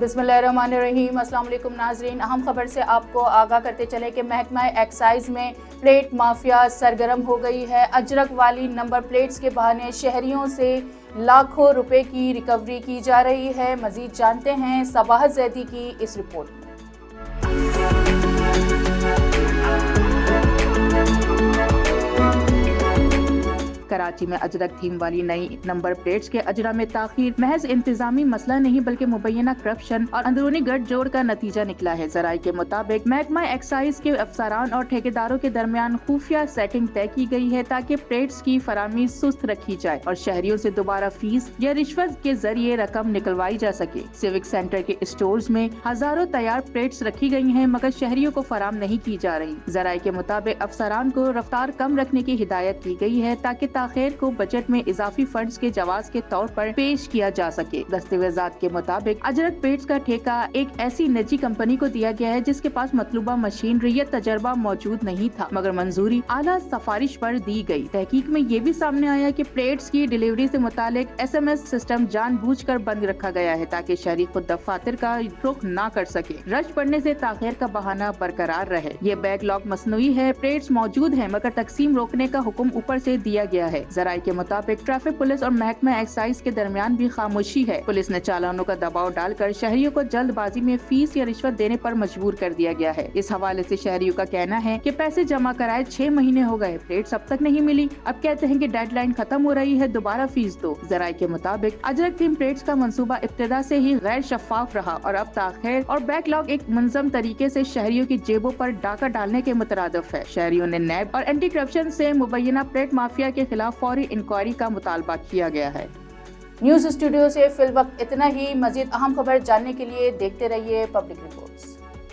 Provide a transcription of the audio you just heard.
बिस्मिल्लाहिर्रहमानिर्रहीम। अस्सलाम वालेकुम नाजरीन। अहम खबर से आपको आगाह करते चले कि महकमा एक्साइज में प्लेट माफिया सरगर्म हो गई है। अजरक वाली नंबर प्लेट्स के बहाने शहरियों से लाखों रुपए की रिकवरी की जा रही है। मजीद जानते हैं सबाहत जैदी की इस रिपोर्ट में। कराची में अजरक थीम वाली नई नंबर प्लेट्स के अजरा में ताखीर महज इंतजामी मसला नहीं बल्कि मुबैना करप्शन और अंदरूनी गठजोड़ का नतीजा निकला है। जराये के मुताबिक महकमा एक्साइज के अफसरान और ठेकेदारों के दरमियान खुफिया सेटिंग तय की गई है ताकि प्लेट्स की फराहमी सुस्त रखी जाए और शहरियों से दोबारा फीस या रिश्वत के जरिए रकम निकलवाई जा सके। सिविक सेंटर के स्टोर्स में हजारों तैयार प्लेट्स रखी गई हैं मगर शहरियों को फराहम नहीं की जा रही। जराये के मुताबिक अफसरान को रफ्तार कम रखने की हिदायत की गई है ताकि ताखीर को बजट में इजाफी फंड्स के जवाब के तौर पर पेश किया जा सके। दस्तावेजात के मुताबिक अजरक प्लेट्स का ठेका एक ऐसी निजी कंपनी को दिया गया है जिसके पास मतलूबा मशीनरी या तजर्बा मौजूद नहीं था मगर मंजूरी आला सिफारिश पर दी गई। तहकीक में ये भी सामने आया कि प्लेट्स की डिलीवरी से मुतालिक SMS सिस्टम जानबूझकर बंद रखा गया है ताकि शहरी खुद दफातर का रुख न कर सके। रश पड़ने से ताखीर का बहाना बरकरार रहे। ये बैकलॉग मसनूई है। प्लेट्स मौजूद है मगर तकसीम रोकने का हुक्म ऊपर से दिया गया है। जराये के मुताबिक ट्रैफिक पुलिस और महकमा एक्साइज के दरमियान भी खामोशी है। पुलिस ने चालानों का दबाव डालकर शहरियों को जल्दबाजी में फीस या रिश्वत देने पर मजबूर कर दिया गया है। इस हवाले से शहरियों का कहना है कि पैसे जमा कराए 6 महीने हो गए, प्लेट्स अब तक नहीं मिली। अब कहते हैं कि डेडलाइन खत्म हो रही है, दोबारा फीस दो। जराये के मुताबिक अजरक थीम प्लेट्स का मंसूबा इब्तिदा से ही गैर शफाफ रहा और अब ताखीर और बैकलॉग एक मुनज़्ज़म तरीके से शहरियों की जेबों पर डाका डालने के मुतरादिफ है। शहरियों ने नैब और एंटी करप्शन से मुबैना प्लेट माफिया के खिलाफ फौरी इंक्वायरी का मुतालबा किया गया है। न्यूज़ स्टूडियो से फिल वक्त इतना ही। मजीद अहम खबर जानने के लिए देखते रहिए पब्लिक रिपोर्ट्स।